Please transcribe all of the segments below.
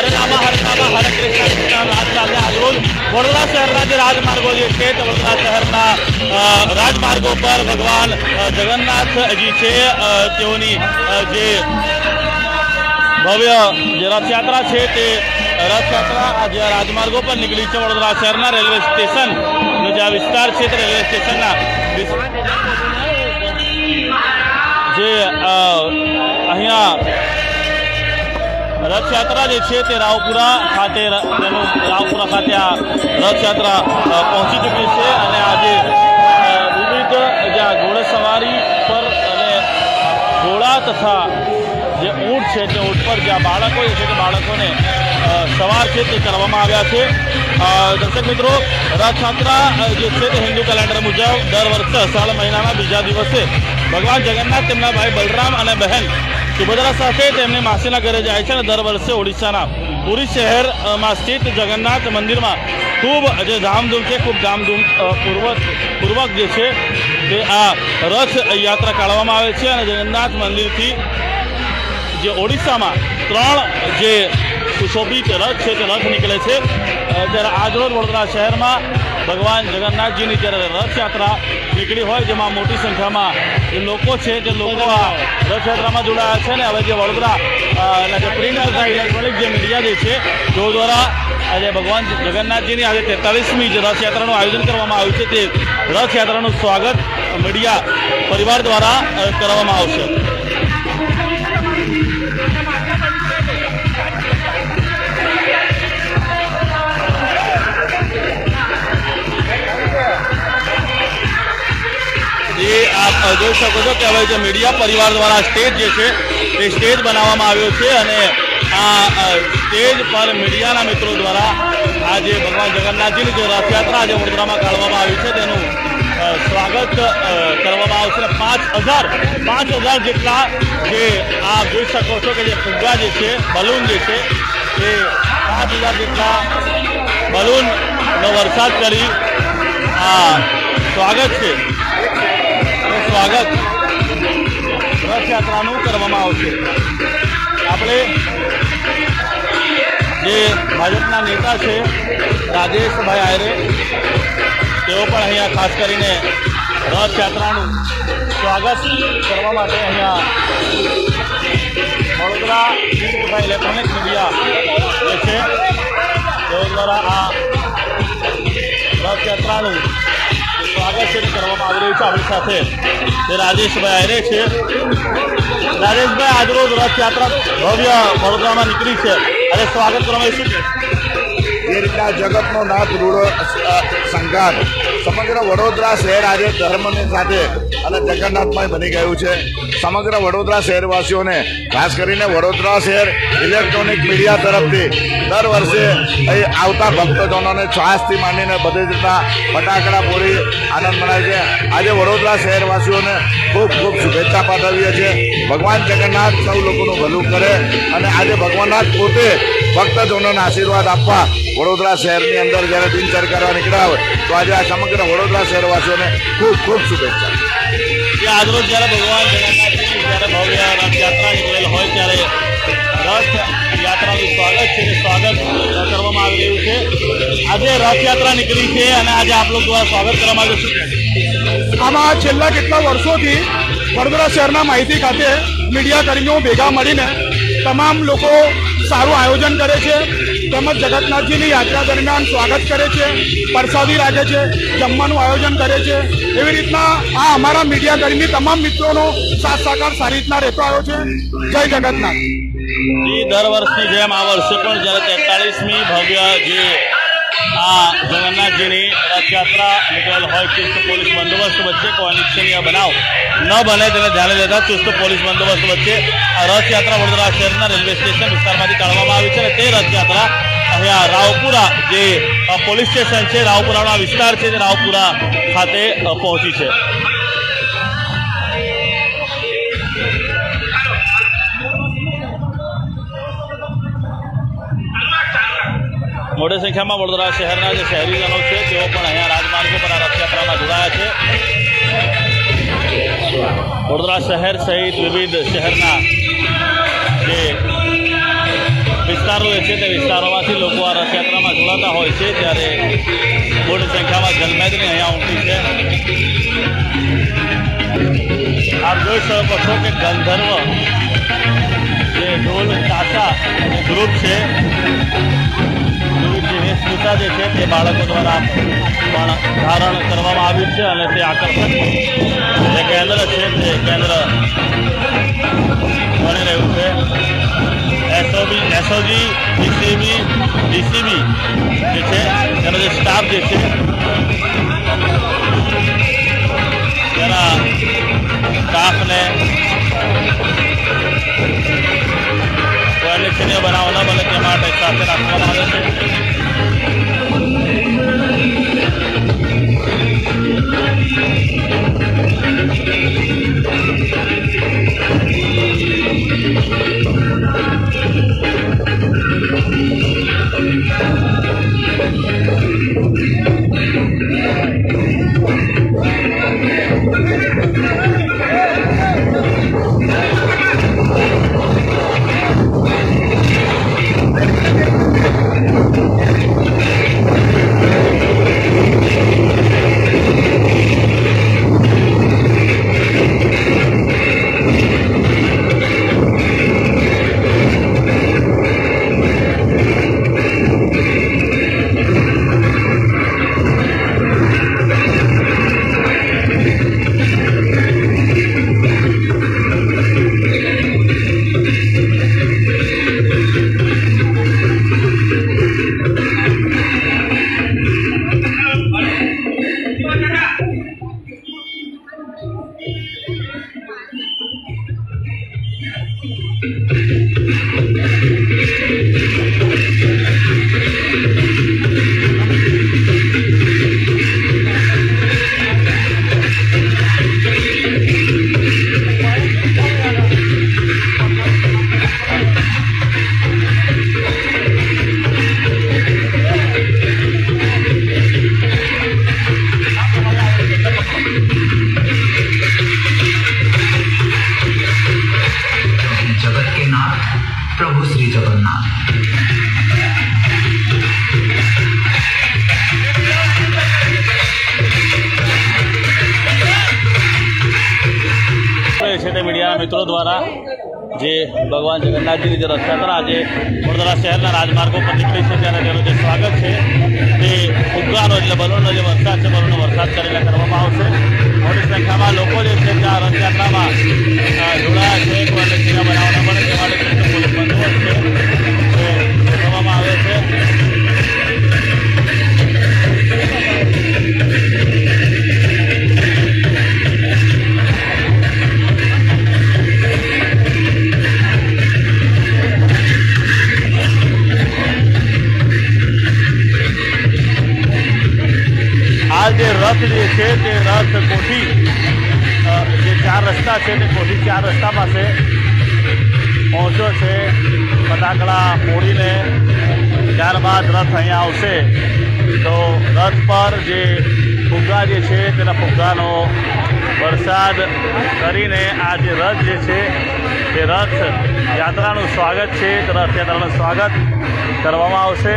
હરે રામા હરે કૃષ્ણ કૃષ્ણ રામ રામે આજરોજ વડોદરા શહેરના જે રાજમાર્ગો જે છે તે વડોદરા શહેરના રાજમાર્ગો પર ભગવાન જગન્નાથજી છે તેઓની જે ભવ્ય જે રથયાત્રા છે તે રથયાત્રા આજે રાજમાર્ગો પર નીકળી છે। વડોદરા શહેરના રેલવે સ્ટેશનનો જે આ વિસ્તાર છે તે રેલવે સ્ટેશનના જે અહીંયા રથયાત્રા જે છે તે રાવપુરા ખાતે રાવપુરા ખાતે આ રથયાત્રા પહોંચી ચૂકી છે અને આજે વિવિધ જ્યાં ઘોડેસવારી પર અને ઘોડા તથા જે ઊંટ છે તે ઊંટ પર જ્યાં બાળકો જે છે તે બાળકોને સવાર છે તે કરવામાં આવ્યા છે। દર્શક મિત્રો, રથયાત્રા જે છે તે હિન્દુ કેલેન્ડર મુજબ દર વર્ષે અષાઢ મહિનાના બીજા દિવસે ભગવાન જગન્નાથ તેમના ભાઈ બલરામ અને બહેન સુભદ્રા સાથે તેમની માસીના ઘરે જાય છે અને દર વર્ષે ઓડિશાના પુરી શહેરમાં સ્થિત જગન્નાથ મંદિરમાં ખૂબ જે ધામધૂમ છે ખૂબ ધામધૂમ પૂર્વક જે છે તે આ રથ યાત્રા કાઢવામાં આવે છે અને જગન્નાથ મંદિરથી જે ઓડિશામાં 3 જે સુશોભિત રથ છે તે રથ નીકળે છે। ત્યારે આજરોજ વડોદરા શહેરમાં ભગવાન જગન્નાથજીની જ્યારે રથયાત્રા નીકળી હોય જેમાં મોટી સંખ્યામાં જે લોકો છે તે લોકો આ રથયાત્રામાં જોડાયા છે ને હવે જે વડોદરા જે પ્રિન્ટ તથા ઇલેક્ટ્રોનિક જે મીડિયા જે છે તેઓ દ્વારા આજે ભગવાન જગન્નાથજીની આજે 43મી જે રથયાત્રાનું આયોજન કરવામાં આવ્યું છે તે રથયાત્રાનું સ્વાગત મીડિયા પરિવાર દ્વારા કરવામાં આવશે। આપ જોઈ શકો છો કે હવે જે મીડિયા પરિવાર દ્વારા સ્ટેજ જે છે તે સ્ટેજ બનાવવામાં આવ્યો છે અને આ સ્ટેજ પર મીડિયાના મિત્રો દ્વારા આજે ભગવાન જગન્નાથજીની જે રથયાત્રા આજે વડોદરામાં કાઢવામાં આવી છે તેનું સ્વાગત કરવામાં આવશે। 5,000 જેટલા જે આપ જોઈ શકો છો કે જે ફુગ્ગા જે છે બલૂન જે છે તે 5,000 જેટલા બલૂનનો વરસાદ કરી આ સ્વાગત છે સ્વાગત રથયાત્રાનું કરવામાં આવશે। આપણે જે ભાજપના નેતા છે રાજેશભાઈ આયરે તેઓ પણ અહીંયા ખાસ કરીને રથયાત્રાનું સ્વાગત કરવા માટે અહીંયા વડોદરા તથા ઇલેક્ટ્રોનિક મીડિયા જે છે તેઓ દ્વારા આ રથયાત્રાનું સ્વાગત છે કરવામાં આવી રહ્યું છે। આપણી સાથે જે રાજેશભાઈ આયરે છે। રાજેશભાઈ, આજરોજ રથયાત્રા ભવ્ય વડોદરામાં નીકળી છે અને સ્વાગત કરવામાં શું છે? જે રીતના જગતનો નાથ રૂડો સંઘાત સમગ્ર વડોદરા શહેર આજે ધર્મની સાથે અને જગન્નાથમય બની ગયું છે। સમગ્ર વડોદરા શહેરવાસીઓને ખાસ કરીને વડોદરા શહેર ઇલેક્ટ્રોનિક મીડિયા તરફથી દર વર્ષે અહીં આવતા ભક્તજનોને છાસથી માંડીને બધી રીતના ફટાકડા ફોડી આનંદ મનાય છે। આજે વડોદરા શહેરવાસીઓને ખૂબ ખૂબ શુભેચ્છા પાઠવીએ છીએ। ભગવાન જગન્નાથ સૌ લોકોનું ભલું કરે અને આજે ભગવાનનાથ પોતે ભક્તજનોને આશીર્વાદ આપવા વડોદરા શહેરની અંદર જ્યારે દિનચર્યા કરવા નીકળ્યા હોય તો આજે આ સમગ્ર વડોદરા શહેરવાસીઓને ખૂબ ખૂબ શુભેચ્છા। આજરોજ જ્યારે ભગવાન જગન્નાથજીની જ્યારે ભવ્ય રથયાત્રા નીકળેલ હોય ત્યારે રથયાત્રાનું સ્વાગત છે તે સ્વાગત કરવામાં આવી રહ્યું છે। આજે રથયાત્રા નીકળી છે અને આજે આપ લોકો દ્વારા સ્વાગત કરવામાં આવ્યું છે। આમાં છેલ્લા કેટલા વર્ષોથી વડોદરા શહેરના માહિતી ખાતે મીડિયા કર્મીઓ ભેગા મળીને તમામ લોકો સારું આયોજન કરે છે તેમજ જગન્નાથજીની યાત્રા દરમિયાન સ્વાગત કરે છે, પ્રસાદી રાખે છે, જમવાનું આયોજન કરે છે। એવી રીતના આ અમારા મીડિયા કર્મી તમામ મિત્રોનો સાથ સહકાર સારી રીતના રહેતો આવ્યો છે। જય જગન્નાથ। દર વર્ષની જેમ આ વર્ષે પણ જ્યારે 43મી ભવ્ય જે આ જગન્નાથજીની રથયાત્રા નીકળેલ હોય ચુસ્ત પોલીસ બંદોબસ્ત વચ્ચે કોઈ અનિચ્છનીય બનાવ ન બને તેને ધ્યાને લેતા ચુસ્ત પોલીસ બંદોબસ્ત વચ્ચે આ રથયાત્રા વડોદરા શહેરના રેલવે સ્ટેશન વિસ્તારમાંથી કાઢવામાં આવી છે અને તે રથયાત્રા અહીંયા રાવપુરા જે પોલીસ સ્ટેશન છે રાવપુરાનો વિસ્તાર છે તે રાવપુરા ખાતે પહોંચી છે। મોટી સંખ્યામાં વડોદરા શહેરના જે શહેરીજનો છે તેઓ પણ અહીંયા રાજમાર્ગો પર આ રથયાત્રામાં જોડાયા છે। વડોદરા શહેર સહિત વિવિધ શહેરના જે વિસ્તારો જે છે તે વિસ્તારોમાંથી લોકો આ રથયાત્રામાં જોડાતા હોય છે, ત્યારે મોટી સંખ્યામાં જનમેદની અહીંયા ઉમટી છે. આપ જોઈ શકો છો કે ગંધર્વ જે ઢોલ તાશા ગ્રુપ છે, વિવિધ વેશભૂષા જે છે તે બાળકો દ્વારા પણ ધારણ કરવામાં આવ્યું છે અને તે આકર્ષક જે કેન્દ્ર છે તે કેન્દ્ર બની રહ્યું છે. એસઓજી ડીસીબી જે છે તેનો જે સ્ટાફ જે છે તેના સ્ટાફને અનિચ્છનીય બનાવ ન બને તે માટે સાથે રાખવામાં આવે છે. प्रभु श्री जगन्नाथ। मीडिया मित्रों द्वारा जे भगवान जगन्नाथजी की रथयात्रा आज वडोदरा शहर राजमार्गों पर निकली है त्यारे तेनो जे स्वागत है ते फुग्गानो एटले बलूननो जे वरसाद छे बलूननो वरसाद करीने करवामां आवशे। मोटी संख्यामां लोको जे छे आ रथयात्रामां जोડાયા છે અને તેના બનાવના પણ તે માટે પોલીસ બંદોબસ્ત છે તે કરવામાં આવે છે। आ जे रथ जे छे ते रथ कोठी जे 4 रस्ता है कोठी 4 रस्ता पास पहुँचो है। फटाकड़ा फोड़ी ने त्यारबाद रथ अँ आवशे तो रथ पर जे फुग्गा जे छे तेना फुग्गानो वरसाद करीने आ जे रथ जे छे ते रथ यात्रानुं स्वागत है रथ यात्रानुं स्वागत करवामां आवशे।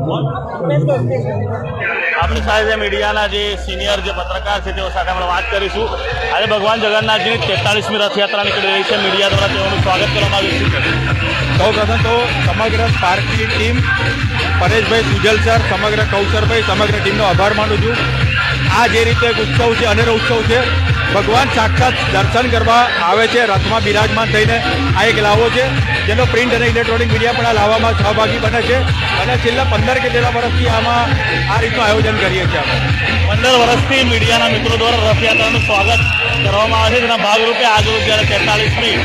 What? આપણી સાથે મીડિયાના જે સિનિયર જે પત્રકાર છે તેઓ સાથે આપણે વાત કરીશું. આજે ભગવાન જગન્નાથજીની 43મી રથયાત્રા નીકળી રહી છે. મીડિયા દ્વારા તેઓનું સ્વાગત કરવામાં આવ્યું છે. સૌ પ્રથમ તો સમગ્ર સ્પાર્કની ટીમ, પરેશભાઈ સુજલ સર, સમગ્ર કૌશરભાઈ, સમગ્ર ટીમનો આભાર માનું છું. આ જે રીતે ઉત્સવ છે, અનેરો ઉત્સવ છે. ભગવાન સાક્ષાત દર્શન કરવા આવે છે, રથમાં બિરાજમાન થઈને આ એક લાવો છે, જેનો પ્રિન્ટ અને ઇલેક્ટ્રોનિક મીડિયા પણ આ લાવવામાં સહભાગી બને છે. અને છેલ્લા 15 કે તેટલા વર્ષથી આમાં આ રીતનું આયોજન કરીએ છીએ. આપણે 15 વર્ષથી મીડિયાના મિત્રો દ્વારા રથયાત્રાનું સ્વાગત કરવામાં આવે છે. તેના ભાગરૂપે આજરોજ જ્યારે 43મી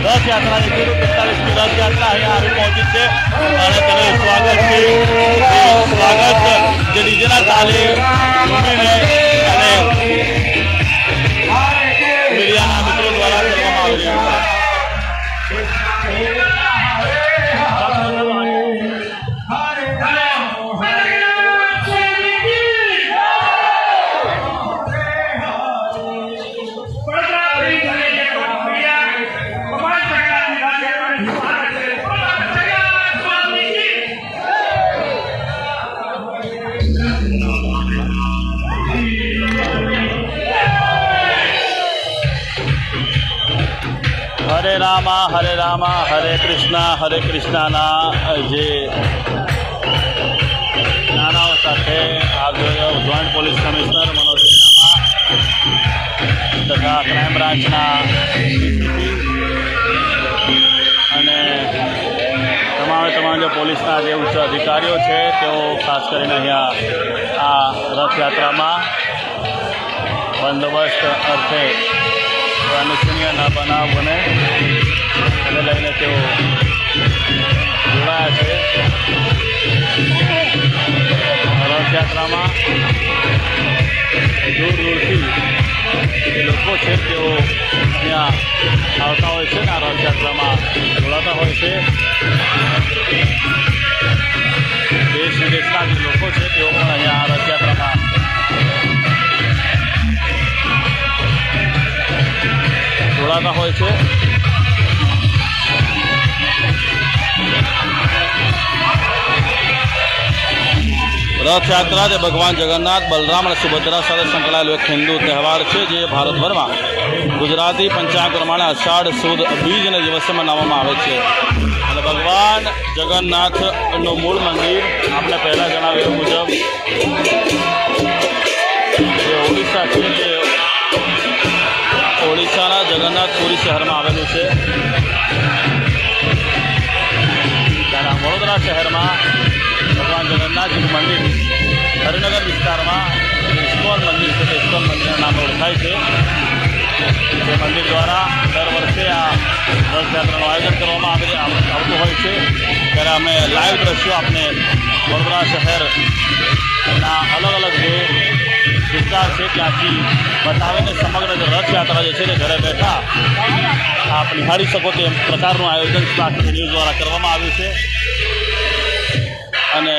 રથયાત્રા નીકળી, 43મી રથયાત્રા અહીંયા આવી પહોંચી છે અને તેનું સ્વાગત જે ડીજેના તાલે ઝૂમીને અને મીડિયાના મિત્રો દ્વારા કરવામાં આવી રહ્યું છે. હરે રામા હરે કૃષ્ણના જે નાનાઓ સાથે આપ joint police commissioner Manoj Sinha તથા ક્રાઇમ બ્રાન્ચના અને તમામ જે પોલીસના જે ઉચ્ચ અધિકારીઓ છે તેઓ ખાસ કરીને અહીંયા આ રથયાત્રામાં બંદોબસ્ત અર્થે અનિચ્છનીય ન બનાવ બને એને લઈને તેઓ જોડાયા છે. રથયાત્રામાં દૂર દૂરથી જે લોકો છે તેઓ અહીંયા આવતા હોય છે અને આ રથયાત્રામાં જોડાતા હોય છે. દેશ વિદેશના જે લોકો છે તેઓ પણ અહીંયા આ રથયાત્રામાં જોડાતા હોય છે. રથયાત્રા તે ભગવાન જગન્નાથ, બલરામ અને સુભદ્રા સાથે સંકળાયેલો એક હિન્દુ તહેવાર છે, જે ભારતભરમાં ગુજરાતી પંચાંગ પ્રમાણે અષાઢ સુદ બીજના દિવસે મનાવવામાં આવે છે. અને ભગવાન જગન્નાથનું મૂળ મંદિર આપણે પહેલાં જણાવ્યા મુજબ જે ઓડિશા છે તે ઓડિશાના જગન્નાથપુરી શહેરમાં આવેલું છે. ત્યાંના વડોદરા શહેરમાં ભગવાન જગન્નાથજીનું મંદિર હરિનગર વિસ્તારમાં ઇસ્કોન મંદિર છે, તે ઇસ્કોન મંદિરના નામે ઓળખાય છે. તે મંદિર દ્વારા દર વર્ષે આ રથયાત્રાનું આયોજન કરવામાં આવતું હોય છે. ત્યારે અમે લાઈવ દ્રશ્યો આપને વડોદરા શહેરના અલગ અલગ જે વિસ્તાર છે ત્યાંથી બતાવીને સમગ્ર જે રથયાત્રા જે છે તે ઘરે બેઠા આપ નિહાળી શકો તે પ્રકારનું આયોજન સ્પાર્ક ન્યૂઝ દ્વારા કરવામાં આવ્યું છે. અને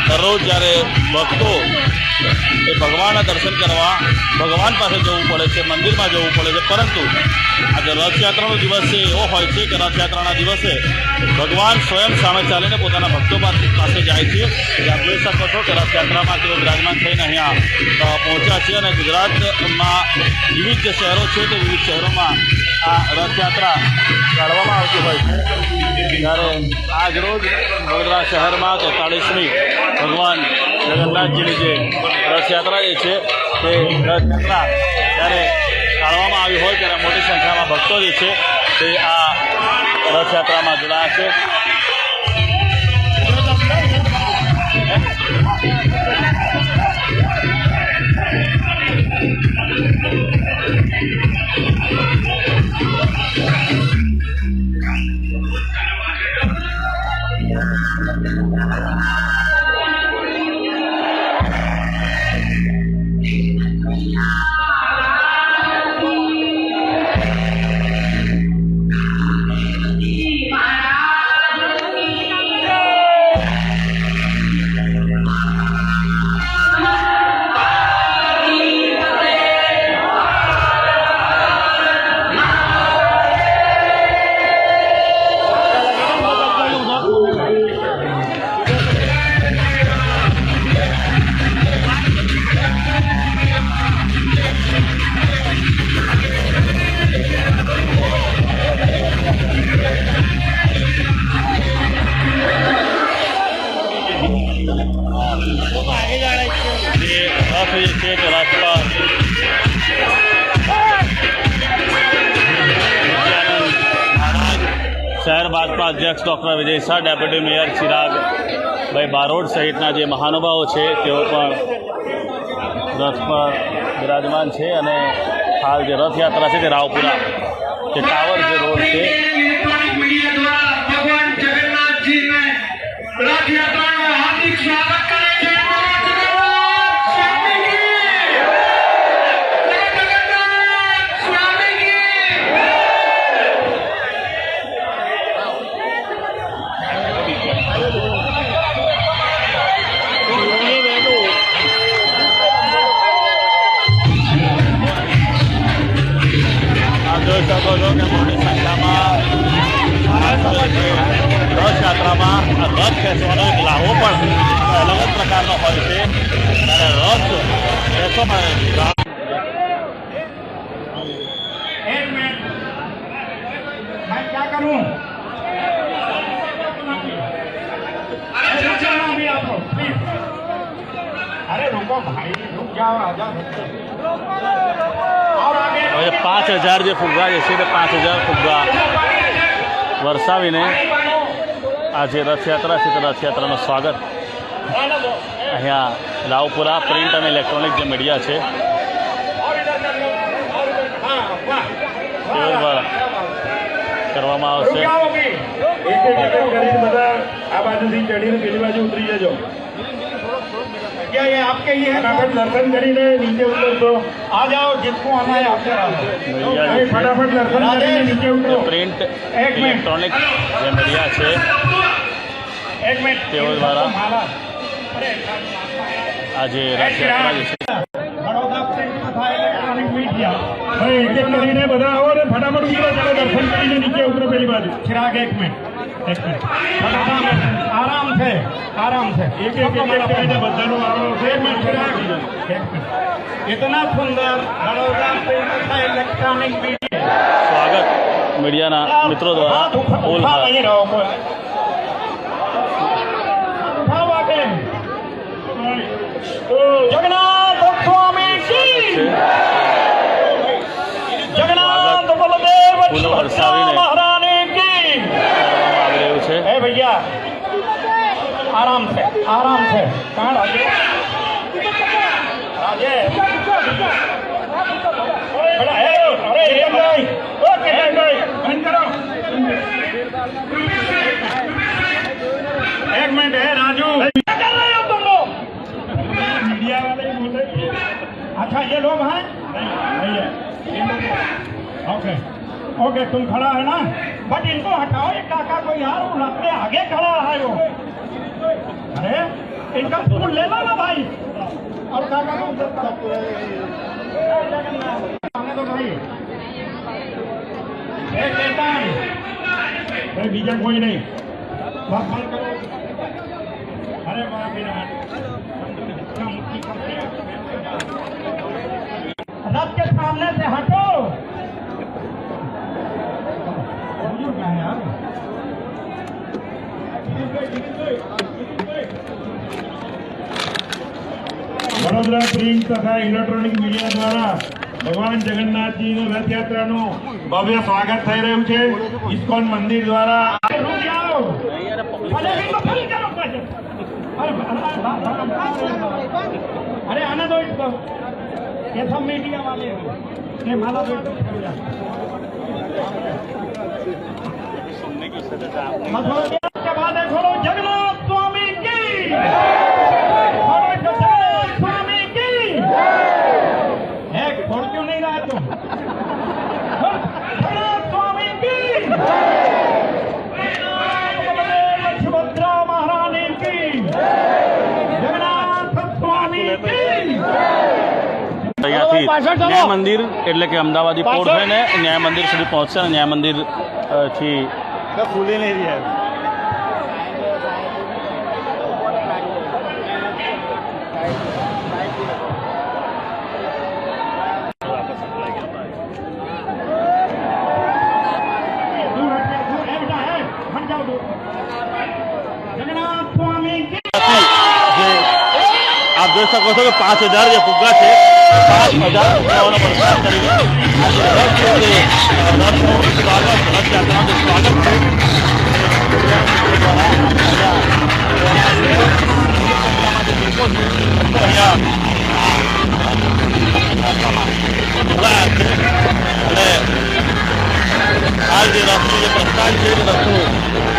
દરરોજ જ્યારે ભક્તો એ ભગવાનના દર્શન કરવા ભગવાન પાસે જવું પડે છે, મંદિરમાં જવું પડે છે, પરંતુ આજે રથયાત્રાનો દિવસ એવો હોય છે કે રથયાત્રાના દિવસે ભગવાન સ્વયં સામે ચાલીને પોતાના ભક્તો પાસે જાય છે. આપ જોઈ શકો છો કે રથયાત્રામાં તેઓ વિરાજમાન થઈને અહીંયા પહોંચ્યા છે. અને ગુજરાતમાં વિવિધ જે શહેરો છે તે વિવિધ શહેરોમાં આ રથયાત્રા કાઢવામાં આવતી હોય છે. ત્યારે આજરોજ વડોદરા શહેરમાં 43મી ભગવાન જગન્નાથજીની જે રથયાત્રા જે છે તે રથયાત્રા જ્યારે કાઢવામાં આવી હોય ત્યારે મોટી સંખ્યામાં ભક્તો જે છે તે આ રથયાત્રામાં જોડાયા છે. ભાજપા અધ્યક્ષ doctor Vijay Shah, deputy mayor ચિરાગભાઈ બારોટ સહિતના જે મહાનુભાવો છે તેઓ પણ રથ પર બિરાજમાન છે અને હાલ જે રથયાત્રા છે તે રાવપુરા જે ટાવર જે રોડ છે ભગવાન જગન્નાથજીને રથયાત્રાનું હાર્દિક સ્વાગત કરે છે. જોઈ શકો છો કે મોટી સંખ્યામાં રથયાત્રામાં રથ ખેંચવાનો એક લાહો પણ અલગ જ પ્રકારનો હોય છે અને રથ ખેંચવામાં एक मिनट मैं क्या करूं? अरे चल चलना अभी आप लोग प्लीज. अरे रुको भाई, रुक जाओ, आजा. और आगे હવે 5000 જે ફુગ્ગા જે છે તે 5000 ફુગ્ગા વરસાવીને આ જે રથયાત્રા છે તે રથયાત્રાનું સ્વાગત અહીંયા રાવપુરા પ્રિન્ટ અને ઇલેક્ટ્રોનિક જે મીડિયા છે તેઓ દ્વારા કરવામાં આવશે. एक एक કરીને બધા આ બાજુથી ચડીને પેલી બાજુ ઉતરી જજો. क्या ये आपके ही है? फटाफट दर्शन કરીને नीचे उतरो. आ जाओ, जिसको आना है आपके मीडिया फटाफट दर्शन કરીને नीचे उतरो. પ્રિન્ટ ઇલેક્ટ્રોનિક જે મીડિયા છે एक मिनट તેઓ દ્વારા अरे આ જે રથયાત્રા જે છે बड़ौदा प्रिंट तथा इलेक्ट्रॉनिक मीडिया. भाई एक एक કરીને બધા આવો ને ફટાફટ ઉતરો. ચાલો દર્શન કરીને નીચે ઉતરો પેલી બાજુ. चिराग एक मिनट आराम से आराम से एक एक કરીને બધાનો આવો. એક મિનિટ चिराग, एक मिनट. इतना सुंदर बड़ौदा प्रिंट तथा इलेक्ट्रॉनिक मीडिया સ્વાગત મીડિયાના મિત્રો દ્વારા બોલ नहीं रहो कोई. उठाओ आगे. जगन्नाथ स्वामी की जगन्नाथ बलदेव फूलों सुभद्रा बरसावीने महारानी की. કરવામાં આવી રહ્યું છે. ए भैया आराम से कहाँ राजे? राजे बड़ा है. अरे ये भाई, ओ किशन भाई बंद करो. एक मिनट है राजू, क्या कर रहे हो तुम लोग? मीडिया वाले ही बोल रहे हैं. अच्छा ये लोग हैं? नहीं है. ओके ओके, तुम खड़ा है ना, बट इनको हटाओ. ये काका को यार वो अपने आगे खड़ा है वो. अरे इनका फूल ले लो ना भाई. और काका को आने दो भाई. एक केतन भाई, बीजा कोई नहीं. बात बंद करो. अरे वाह मेरा रथ के सामने से हटो. વડોદરા પ્રિન્ટ તથા ઇલેક્ટ્રોનિક મીડિયા દ્વારા ભગવાન જગન્નાથજીની રથયાત્રાનું ભવ્ય સ્વાગત થઈ રહ્યું છે. ઇસ્કોન મંદિર દ્વારા अरे आने दो इसको. ये सब मीडिया वाले हैं. ये माला दो इसको. के बाद खोलो जगन्नाथ स्वामी की. स्वामी की. एक छोड़ क्यों नहीं रहा तुम? जगन्नाथ स्वामी की. सुभद्रा महारानी की. जगन्नाथ स्वामी की. અહીંયાથી ન્યાય મંદિર એટલે કે અમદાવાદી પોર્ટ થઈને ન્યાય મંદિર સુધી પહોંચશે અને ન્યાય મંદિર થી फूले नहीं दिया. जगन्नाथ स्वामी की. જે આપ જોઈ શકો છો કે 5000 જે ફુગ્ગા છે 5,000 રૂપિયાનો વરસાદ કરીને આજે રથ છે તે રથનું સ્વાગત રથયાત્રાનું સ્વાગત છે હાલ જે રથનું જે પ્રસ્થાન છે તે રથનું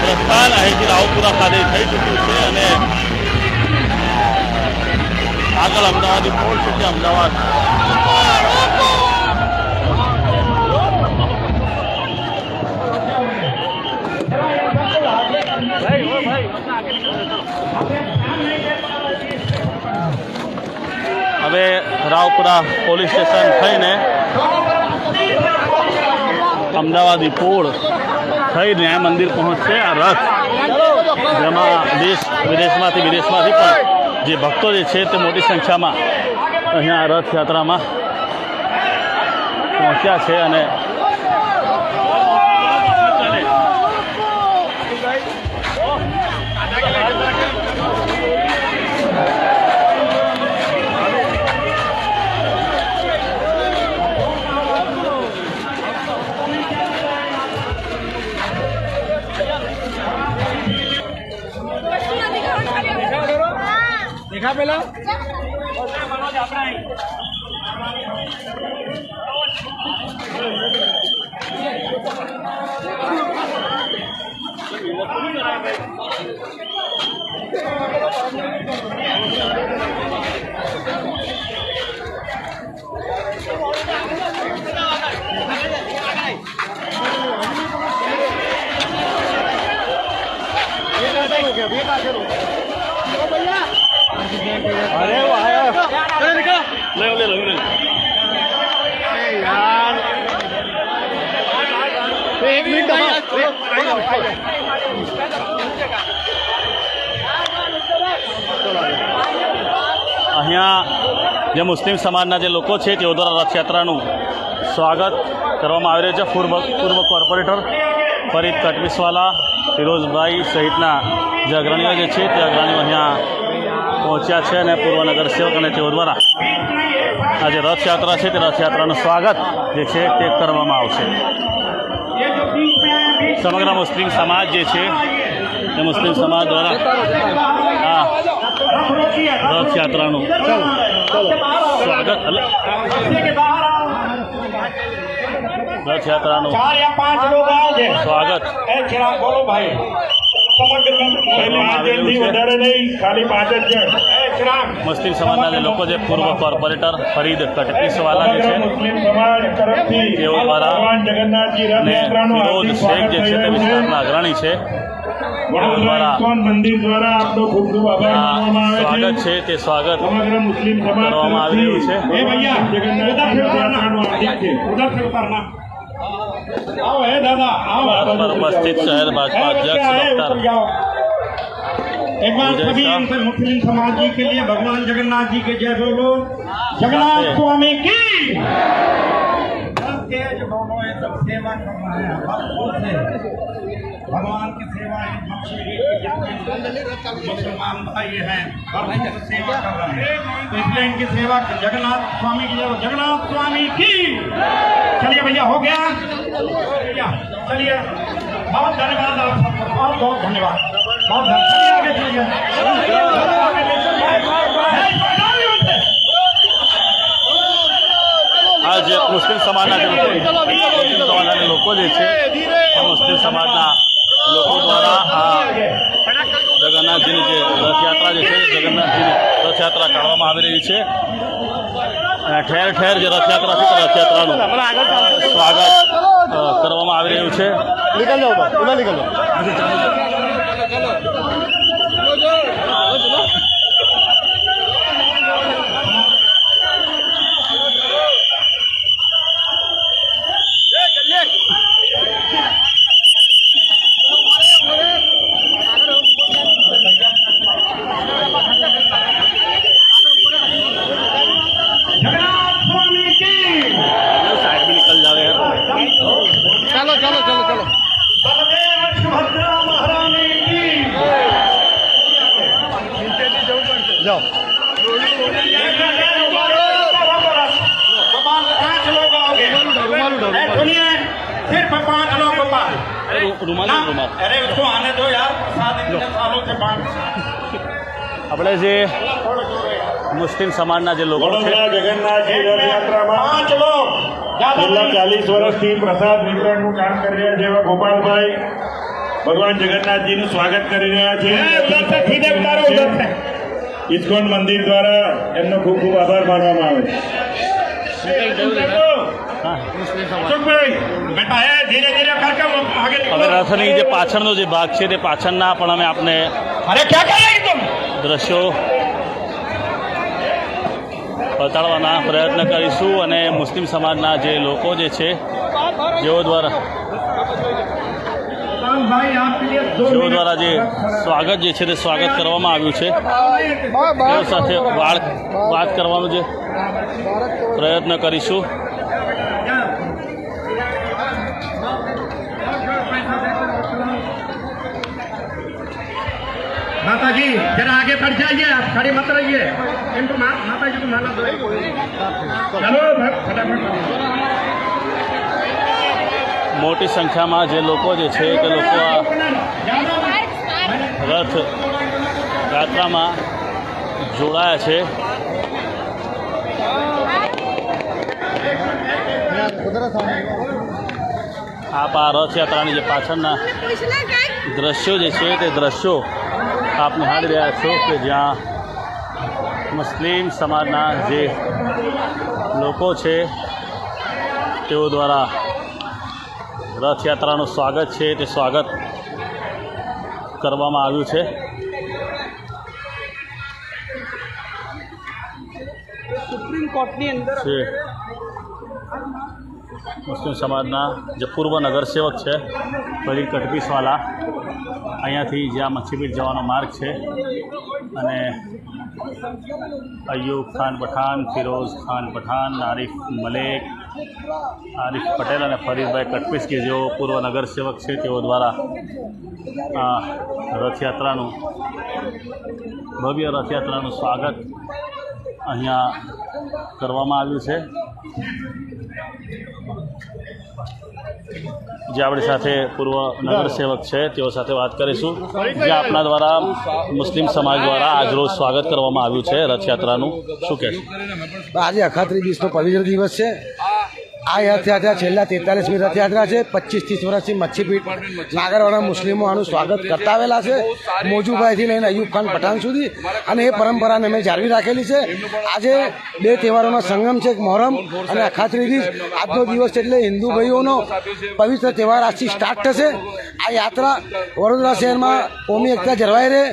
પ્રસ્થાન અહીંથી રાવપુરા ખાતે થઈ ચૂક્યું છે અને આગળ અમદાવાદ પોલ છે તે અમદાવાદ હવે રાવપુરા પોલીસ સ્ટેશન થઈને અમદાવાદી પોળ થઈ ન્યાય મંદિર પહોંચશે આ રથ જેમાં દેશ વિદેશમાંથી પણ જે ભક્તો જે છે તે મોટી સંખ્યામાં અહીંયા રથયાત્રામાં પહોંચ્યા છે અને देखा पहला अरे वाह ले यार एक मिनट અહીંયા જે મુસ્લિમ સમાજના જે લોકો છે તેઓ દ્વારા રથયાત્રાનું સ્વાગત કરવામાં આવી રહ્યું છે. પૂર્વ કોર્પોરેટર ફરીદ કટવીસવાલા, ફિરોઝભાઈ સહિતના જે અગ્રણીઓ જે છે તે અગ્રણીઓ અહીંયા પહોંચ્યા છે અને પૂર્વ નગરસેવક અને તેઓ દ્વારા આ જે રથયાત્રા છે તે રથયાત્રાનું સ્વાગત જે છે તે કરવામાં આવશે. સમગ્ર મુસ્લિમ સમાજ જે છે તે મુસ્લિમ સમાજ દ્વારા આ રથયાત્રાનું સ્વાગત રથયાત્રાનું 4 या 5 लोग आए સ્વાગત ए चिराग बोलो भाई समग्र नहीं વધારે નહીં ખાલી 5 જ જણ એ चिराग મુસ્લિમ સમાજના જે લોકો જે પૂર્વ કોર્પોરેટર ફરીદ કટવીસવાલા જે છે મુસ્લિમ સમાજ તરફથી તેઓ દ્વારા ભગવાન જગન્નાથજી અને રથયાત્રાનું ફિરોઝ શેખ જે છે તે વિસ્તારના અગ્રણી છે વડોદરા ઇસ્કોન મંદિર દ્વારા આપનો ખૂબ ખૂબ આભાર માનવામાં આવે સ્વાગત છે તે સ્વાગત સમગ્ર મુસ્લિમ સમાજ કરવામાં આવી રહ્યું છે. એ ભૈયા જગન્નાથ રથયાત્રાનું હાર્દિક છે ઉધર से उतरना आओ है दादा आओ पर उपस्थित शहर भाजपा अध्यक्ष डॉक्टर एक बार विजय सभी शाह। मुस्लिम समाज जी के लिए भगवान जगन्नाथ जी के जय बोलो जगन्नाथ स्वामी की तेज दोनों ये सब सेवा कर रहे हैं भक्तों से भगवान की सेवा है मुसलमान भाई हैं भक्तों की सेवा कर रहे हैं तो इसलिए इनकी सेवा जगन्नाथ स्वामी की जगन्नाथ स्वामी की चलिए भैया हो गया भैया चलिए बहुत धन्यवाद आप सबको बहुत बहुत धन्यवाद बहुत चलिए आगे चलिए आज मुस्लिम समाजના જે લોકો જે છે આ મુસ્લિમ સમાજના લોકો દ્વારા આ જગન્નાથજીની જે રથયાત્રા જે છે જગન્નાથજીની રથયાત્રા કાઢવામાં આવી રહી છે અને ઠેર ઠેર જે રથયાત્રા છે તે રથયાત્રાનું સ્વાગત કરવામાં આવી રહ્યું છે. निकल जाओ उधर निकल जाओ जगन्नाथ स्वामी की साइड में निकल जा रहे हैं. चलो चलो चलो चलो बलदेव सुभद्रा महारानी की जाओ सुनिए सिर्फ 5 किलो गोपाल રૂમાલ ना, રૂમાલ अरे उसको आने दो यार प्रसाद इतने सालों से बांट આપણે જે મુસ્લિમ સમાજના જે લોકો છે વડોદરા જગન્નાથજી રથયાત્રામાં 5 लोग ज्यादा છેલ્લા नहीं। 40 વર્ષથી પ્રસાદ વિતરણનું કામ કરી રહ્યા છે એવા ગોપાલભાઈ ભગવાન જગન્નાથજીનું સ્વાગત કરી રહ્યા છે उधर से सीधे उतारो उधर से ઇસ્કોન મંદિર દ્વારા એમનો ખૂબ ખૂબ આભાર માનવામાં આવે છે હા अशोक भाई बेटा है धीरे धीरे करके वो आगे હવે निकलो। રથની જે પાછળનો જે ભાગ છે તે પાછળના પણ અમે આપને अरे क्या कर रहे तुम દ્રશ્યો બતાડવાના પ્રયત્ન કરીશું અને મુસ્લિમ સમાજના જે લોકો જે છે જેઓ દ્વારા भाई आपके लिए 2 જેઓ દ્વારા જે સ્વાગત જે છે તે સ્વાગત કરવામાં આવ્યું છે તેઓ સાથે વાત કરવાનો જે પ્રયત્ન કરીશું माता जी जरा आगे बढ़ जाइए आप खड़े मत रहिए इनको माता जी को माला दो चलो फटाफट મોટી સંખ્યામાં જે લોકો જે છે તે લોકો આ રથ યાત્રામાં જોડાયા છે આપ આ રથયાત્રાની જે પાછળના દ્રશ્યો જે છે તે દ્રશ્યો આપ નિહાળી રહ્યા છો કે જ્યાં મુસ્લિમ સમાજના જે લોકો છે તેઓ દ્વારા રથયાત્રાનું સ્વાગત છે તે સ્વાગત કરવામાં આવ્યું છે સુપ્રીમ કોર્ટની અંદર જે મુસ્લિમ સમાજના જે પૂર્વ નગરસેવક છે ફરીદ કટપીસવાલા અહીંયાથી જ્યાં મચ્છીપીટ જવાનો માર્ગ છે અને અયુબ ખાન પઠાણ ફિરોઝ ખાન પઠાણ આરિફ મલેક આરિફ પટેલ અને ફરીદભાઈ કટપીસ કે જેઓ પૂર્વ નગરસેવક છે તેઓ દ્વારા આ રથયાત્રાનું ભવ્ય રથયાત્રાનું સ્વાગત અહીંયા કરવામાં આવ્યું છે જે આપણી સાથે પૂર્વ નગરસેવક છે તેઓ સાથે વાત કરીશું જે આપના દ્વારા મુસ્લિમ સમાજ દ્વારા આજરોજ સ્વાગત કરવામાં આવ્યું છે રથયાત્રાનું શું કહેશો આજે અખાત્રી બીજનો પવિત્ર દિવસ છે આ રથયાત્રા છેલ્લા 43મી રથયાત્રા છે 25-30 વર્ષથી મચ્છીપીઠ નાગરવાડા મુસ્લિમો આનું સ્વાગત કરતા આવેલા છે મોજુભાઈથી લઈને અયુબ ખાન પઠાણ સુધી અને એ પરંપરાને મેં જાળવી રાખેલી છે આજે બે તહેવારોનો સંગમ છે એક મોહરમ અને અખાત્રી બીજ આજનો દિવસ એટલે હિન્દુ ભાઈઓનો પવિત્ર તહેવાર આજથી સ્ટાર્ટ થશે આ યાત્રા વડોદરા શહેરમાં કોમી એકતા જળવાઈ રહે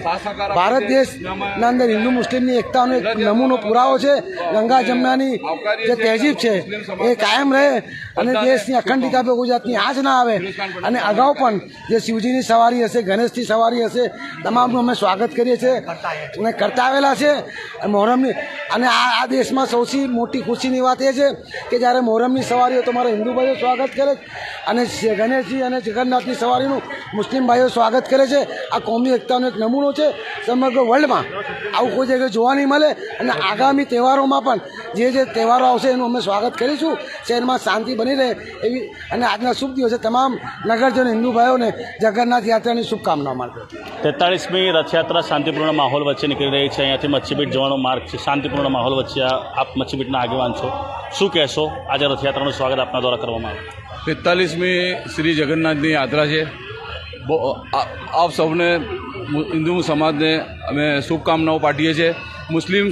ભારત દેશના અંદર હિન્દુ મુસ્લિમની એકતાનો એક નમૂનો પુરાવો છે ગંગા જમનાની જે તહેજીબ છે એ કાયમ રહે અને દેશની અખંડિતા પર ગુજરાતની આંચ ના આવે અને અગાઉ પણ જે શિવજીની સવારી હશે ગણેશની સવારી હશે તમામનું અમે સ્વાગત કરીએ છીએ અને કરતા આવેલા છે મોહરમની અને આ દેશમાં સૌથી મોટી ખુશીની વાત એ છે કે જ્યારે મોહરમની સવારી હોય તો મારા હિન્દુ ભાઈઓ સ્વાગત કરે અને ગણેશજી અને જગન્નાથની સવારીનું મુસ્લિમ ભાઈઓ સ્વાગત કરે છે આ કોમી એકતાનો એક નમૂનો છે સમગ્ર વર્લ્ડમાં આવું કોઈ જગ્યાએ જોવા નહીં મળે અને આગામી તહેવારોમાં પણ જે તહેવારો આવશે એનું અમે સ્વાગત કરીશું શહેરમાં શાંતિ બની રહે એવી અને આજના શુભ દિવસે તમામ નગરજનો હિન્દુ ભાઈઓને જગન્નાથ યાત્રાની શુભકામનાઓ માટે 43મી રથયાત્રા શાંતિપૂર્ણ માહોલ વચ્ચે નીકળી રહી છે અહીંયાથી મચ્છીપીટ જવાનો માર્ગ છે શાંતિપૂર્ણ માહોલ વચ્ચે આપ મચ્છીપીટના આગેવાન છો શું કહેશો આજે રથયાત્રાનું સ્વાગત આપના દ્વારા કરવામાં આવ્યું 45મી શ્રી જગન્નાથની યાત્રા છે આપ સૌને હિન્દુ સમાજને અમે શુભકામનાઓ પાઠવીએ છીએ મુસ્લિમ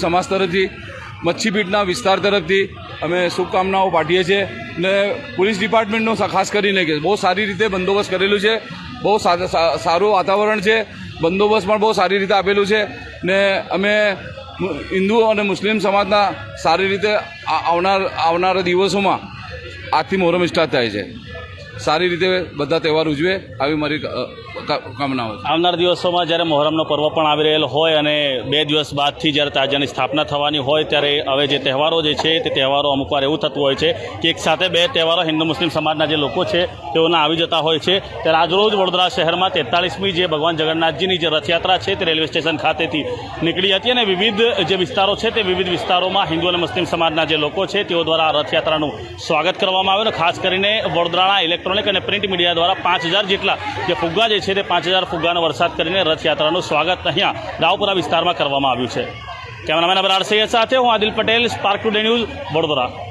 સમાજ તરફથી મચ્છીપીટના વિસ્તાર તરફથી અમે શુભકામનાઓ પાઠવીએ છીએ ને પોલીસ ડિપાર્ટમેન્ટનો ખાસ કરીને કે બહુ સારી રીતે બંદોબસ્ત કરેલું છે બહુ સારું વાતાવરણ છે બંદોબસ્ત પણ બહુ સારી રીતે આપેલું છે ને અમે હિન્દુ અને મુસ્લિમ સમાજના સારી રીતે આવનારા દિવસોમાં આજથી મોહરમ સ્ટાર્ટ થાય છે સારી રીતે બધા તહેવાર ઉજવે આવી મારી શુભકામનાઓ છે. આવનાર દિવસોમાં જ્યારે મોહરમનો પર્વ પણ આવી રહેલો હોય અને 2 દિવસ બાદથી જ્યારે તાજિયાની સ્થાપના થવાની હોય ત્યારે હવે જે તહેવારો જે છે તે તહેવારો અમુક વાર એવું થતું હોય છે કે એક સાથે 2 તહેવારો હિન્દુ મુસ્લિમ સમાજના જે લોકો છે તેઓના આવી જતા હોય છે. ત્યારે આજરોજ વડોદરા શહેરમાં 43મી જે ભગવાન જગન્નાથજીની જે રથયાત્રા છે તે રેલવે સ્ટેશન ખાતેથી નીકળી હતી અને વિવિધ જે વિસ્તારો છે તે વિવિધ વિસ્તારોમાં હિન્દુ અને મુસ્લિમ સમાજના જે લોકો છે તેઓ દ્વારા આ રથયાત્રાનું સ્વાગત કરવામાં આવ્યું. ખાસ કરીને વડોદરાના ઇલેક્ટ્રોનિક અને પ્રિન્ટ મીડિયા દ્વારા 5000 જેટલા જે ફુગ્ગા જે છે તે 5000 ફુગ્ગાનો વરસાદ કરીને રથયાત્રાનું સ્વાગત અહીંયા રાવપુરા વિસ્તારમાં કરવામાં આવ્યું છે. કેમેરામેન અબરાર સૈયદ સાથે હું Adil Patel, spark today news, Vadodara.